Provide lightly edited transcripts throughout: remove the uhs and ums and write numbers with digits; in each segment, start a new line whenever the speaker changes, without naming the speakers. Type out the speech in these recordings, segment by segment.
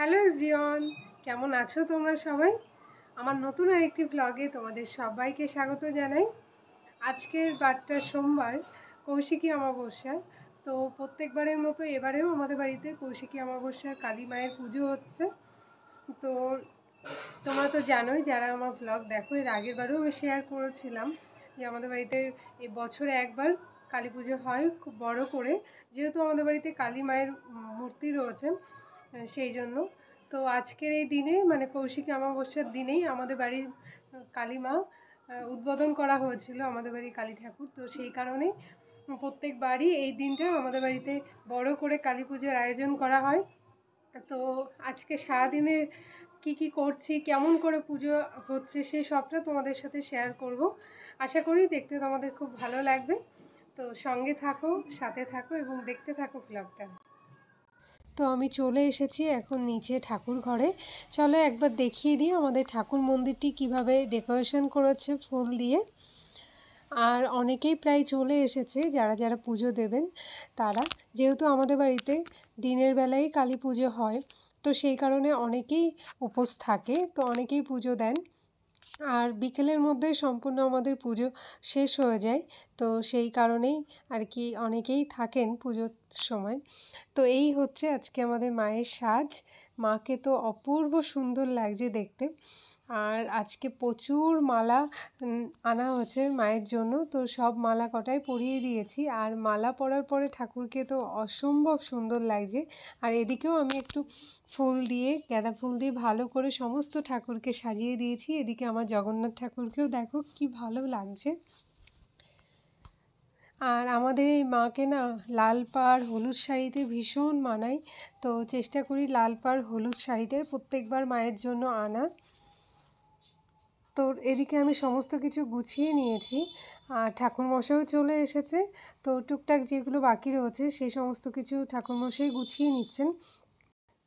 Hello everyone, কেমন আছো তোমরা সবাই? আমার নতুন আরেকটি ব্লগে তোমাদের সবাইকে স্বাগত জানাই। আজকের বারটা সোমবার, কৌশিকী অমাবস্যা। তো প্রত্যেকবারের মতো এবারেও আমাদের বাড়িতে কৌশিকী অমাবস্যার কালী মায়ের পুজো হচ্ছে। তো তোমরা তো জানোই, যারা আমার ব্লগ দেখো, এর আগের বারেও আমি শেয়ার করেছিলাম যে আমাদের বাড়িতে এই বছরে একবার কালী পুজো হয় খুব বড় করে, যেহেতু আমাদের বাড়িতে কালী মায়ের মূর্তি রয়েছে সেই জন্য। তো আজকের এই দিনে মানে কৌশিকী অমাবস্যার দিনেই আমাদের বাড়ির কালী মা উদ্বোধন করা হয়েছিল, আমাদের বাড়ির কালী ঠাকুর। তো সেই কারণে প্রত্যেকবারই এই দিনটা আমাদের বাড়িতে বড় করে কালী পুজোর আয়োজন করা হয়। তো আজকে সারাদিনে কি কি করছি, কেমন করে পুজো হচ্ছে, সেই সবটা তোমাদের সাথে শেয়ার করব। আশা করি দেখতে তোমাদের খুব ভালো লাগবে। তো সঙ্গে থাকো, সাথে থাকো এবং দেখতে থাকো ব্লগটা। তো আমি চলে এসেছি এখন নিচে ঠাকুর ঘরে। চলো একবার দেখিয়ে দিই আমাদের ঠাকুর মন্দিরটি কিভাবে ডেকোরেশন করেছে ফুল দিয়ে। আর অনেকেই প্রায় চলে এসেছে, যারা যারা পুজো দেবেন তারা। যেহেতু আমাদের বাড়িতে দিনের বেলায় কালী পুজো হয়, তো সেই কারণে অনেকেই উপোস থাকে, তো অনেকেই পুজো দেন। আর বিকেলের মধ্যে সম্পূর্ণ আমাদের পুজো শেষ হয়ে যায়, তো সেই কারণেই আর কি অনেকেই থাকেন পুজোর সময়। তো এই হচ্ছে আজকে আমাদের মায়ের সাজ। মাকে তো অপূর্ব সুন্দর লাগছে দেখতে। আর আজকে প্রচুর মালা আনা হয়েছে মায়ের জন্য, তো সব মালা কটাই পরিয়ে দিয়েছি। আর মালা পরার পরে ঠাকুরকে তো অসম্ভব সুন্দর লাগছে। আর এদিকেও আমি একটু ফুল দিয়ে, গাঁদা ফুল দিয়ে ভালো করে সমস্ত ঠাকুরকে সাজিয়ে দিয়েছি। এদিকে আমার জগন্নাথ ঠাকুরকেও দেখো কি ভালো লাগছে। আর আমাদের এই মাকে না লাল পাড় হলুদ শাড়িতে ভীষণ মানায়, তো চেষ্টা করি লাল পাড় হলুদ শাড়িটাই প্রত্যেকবার মায়ের জন্য আনার। তো এদিকে আমি সমস্ত কিছু গুছিয়ে নিয়েছি, আর ঠাকুরমশাইও চলে এসেছে। তো টুকটাক যেগুলো বাকি রয়েছে সেই সমস্ত কিছু ঠাকুরমশাই গুছিয়ে নিচ্ছেন।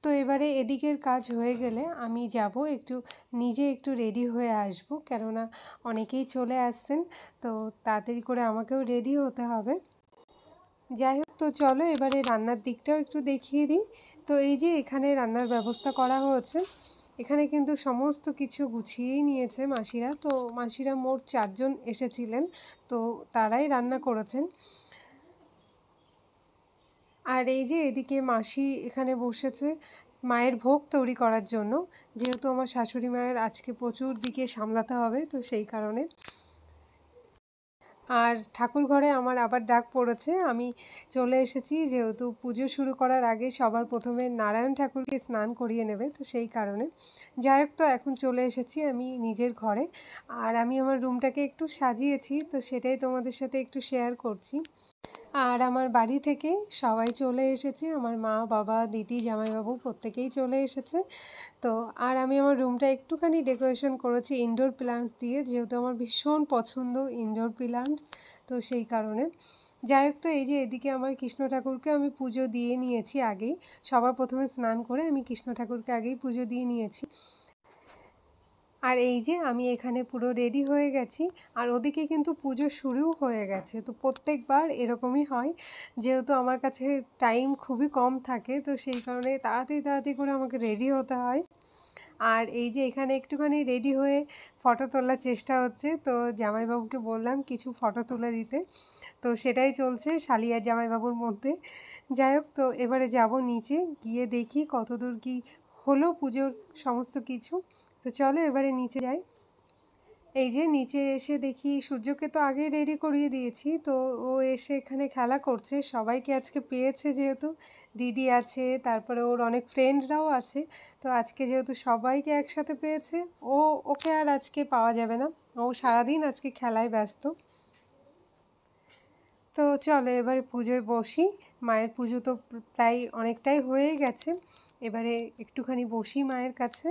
তো এবারে এদিকের কাজ হয়ে গেলে আমি যাব একটু, নিজে একটু রেডি হয়ে আসব, কেননা অনেকেই চলে আসছেন, তো তাড়াতাড়ি করে আমাকেও রেডি হতে হবে। যাই হোক, তো চলো এবারে রান্নার দিকটাও একটু দেখিয়ে দিই। তো এই যে এখানে রান্নার ব্যবস্থা করা হয়েছে, এখানে কিন্তু সমস্ত কিছু গুছিয়েই নিয়েছে মাসিরা। তো মাসিরা মোট 4 জন এসেছিলেন, তো তারাই রান্না করেছেন। আর এই যে এদিকে মাসি এখানে বসেছে মায়ের ভোগ তৈরি করার জন্য, যেহেতু আমার শাশুড়ি মায়ের আজকে প্রচুর দিকে সামলাতে হবে, তো সেই কারণে। আর ঠাকুর ঘরে আমার আবার ডাক পড়েছে, আমি চলে এসেছি। যেহেতু পুজো শুরু করার আগে সবার প্রথমে নারায়ণ ঠাকুরকে স্নান করিয়ে নেবে, তো সেই কারণে। যাই হোক, তো এখন চলে এসেছি আমি নিজের ঘরে। আর আমি আমার রুমটাকে একটু সাজিয়েছি, তো সেটাই তোমাদের সাথে একটু শেয়ার করছি। আর আমার বাড়ি থেকে সবাই চলে এসেছে, আমার মা, বাবা, দিদি, জামাইবাবু প্রত্যেকেই চলে এসেছে। তো আর আমি আমার রুমটা একটুখানি ডেকোরেশন করেছি ইনডোর প্ল্যান্টস দিয়ে, যেহেতু আমার ভীষণ পছন্দ ইনডোর প্ল্যান্টস, তো সেই কারণে। যাই হোক, তো এই যে এদিকে আমার কৃষ্ণ ঠাকুরকে আমি পুজো দিয়ে নিয়েছি আগেই। সবার প্রথমে স্নান করে আমি কৃষ্ণ ঠাকুরকে আগেই পুজো দিয়ে নিয়েছি। আর এই যে আমি এখানে পুরো রেডি হয়ে গেছি, আর ওদিকে কিন্তু পুজো শুরুও হয়ে গেছে। তো প্রত্যেকবার এরকমই হয়, যেহেতু আমার কাছে টাইম খুবই কম থাকে, তো সেই কারণে তাড়াতাড়ি তাড়াতাড়ি করে আমাকে রেডি হতে হয়। আর এই যে এখানে একটুখানি রেডি হয়ে ফটো তোলার চেষ্টা হচ্ছে, তো জামাইবাবুকে বললাম কিছু ফটো তুলে দিতে, তো সেটাই চলছে শালি আর জামাইবাবুর মধ্যে। যাই হোক, তো এবারে যাব নিচে, গিয়ে দেখি কতদূর কি হলো পুজোর সমস্ত কিছু। তো চলো এবারে নিচে যাই। এই যে নিচে এসে দেখি সূর্যকে তো আগেই রেডি করিয়ে দিয়েছি, তো ও এসে এখানে খেলা করছে। সবাইকে আজকে পেয়েছে, যেহেতু দিদি আছে, তারপরে ওর অনেক ফ্রেন্ডরাও আছে, তো আজকে যেহেতু সবাইকে একসাথে পেয়েছে, ওকে আর আজকে পাওয়া যাবে না, ও সারাদিন আজকে খেলায় ব্যস্ত। তো চলো এবারে পুজোয় বসি। মায়ের পুজো তো প্রায় অনেকটাই হয়ে গেছে, এবারে একটুখানি বসি মায়ের কাছে।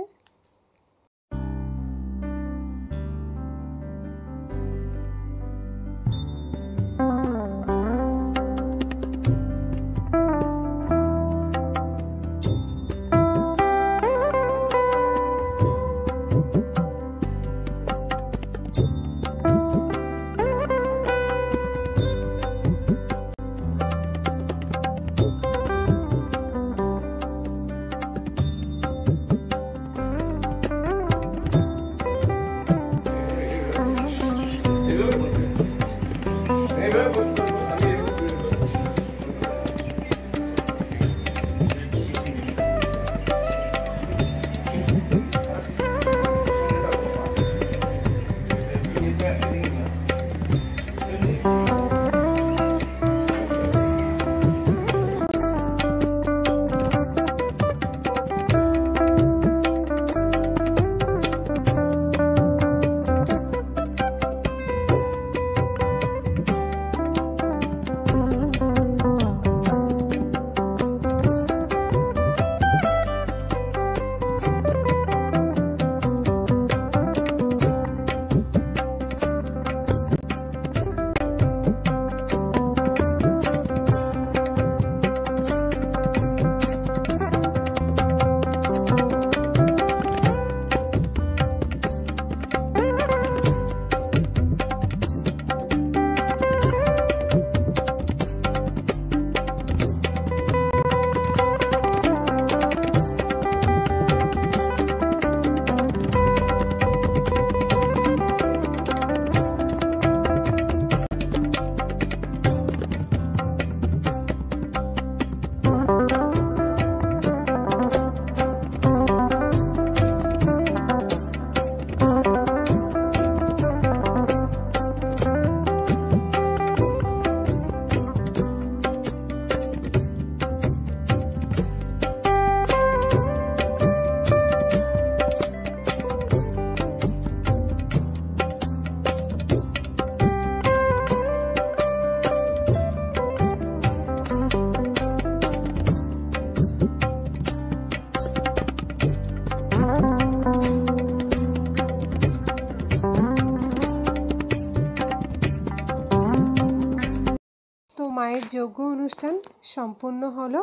যজ্ঞ অনুষ্ঠান সম্পূর্ণ হলো।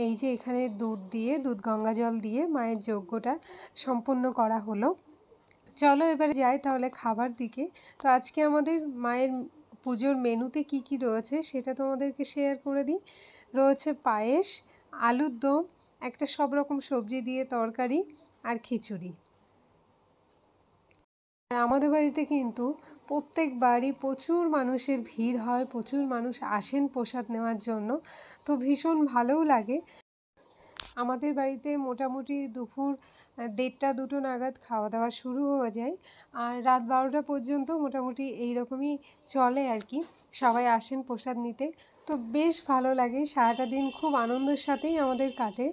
এই যে এখানে দুধ গঙ্গা জল দিয়ে মায়ের যজ্ঞটা সম্পূর্ণ করা হলো। চলো এবারে যাই তাহলে খাবার দিকে। তো আজকে আমাদের মায়ের পুজোর মেনুতে কি কি রয়েছে সেটা তোমাদেরকে শেয়ার করে দিই। রয়েছে পায়েস, আলুর দম, একটা সব রকম সবজি দিয়ে তরকারি আর খিচুড়ি। আর আমাদের বাড়িতে কিন্তু প্রত্যেকবারই প্রচুর মানুষের ভিড় হয়, প্রচুর মানুষ আসেন প্রসাদ নেওয়ার জন্য। তো ভীষণ ভালোও লাগে। আমাদের বাড়িতে মোটামুটি দুপুর 1:30-2টো নাগাদ খাওয়া দাওয়া শুরু হয়ে যায়, আর রাত 12টা পর্যন্ত মোটামুটি এই রকমই চলে আর কি। সবাই আসেন প্রসাদ নিতে, তো বেশ ভালো লাগে। সারাটা দিন খুব আনন্দের সাথেই আমাদের কাটে।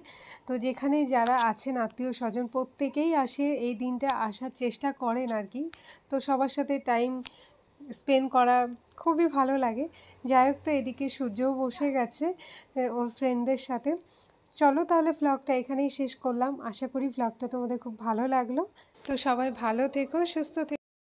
তো যেখানে যারা আছেন আত্মীয় স্বজন প্রত্যেকেই আসে, এই দিনটা আসার চেষ্টা করেন আর কি। তো সবার সাথে টাইম স্পেন্ড করা খুবই ভালো লাগে। যাই হোক, তো এদিকে সূর্যও বসে গেছে ওর ফ্রেন্ডদের সাথে। চলো তাহলে ভ্লগটা এখানেই শেষ করলাম। আশা করি ভ্লগটা তোমাদের খুব ভালো লাগলো। তো সবাই ভালো থেকো, সুস্থ থেকো।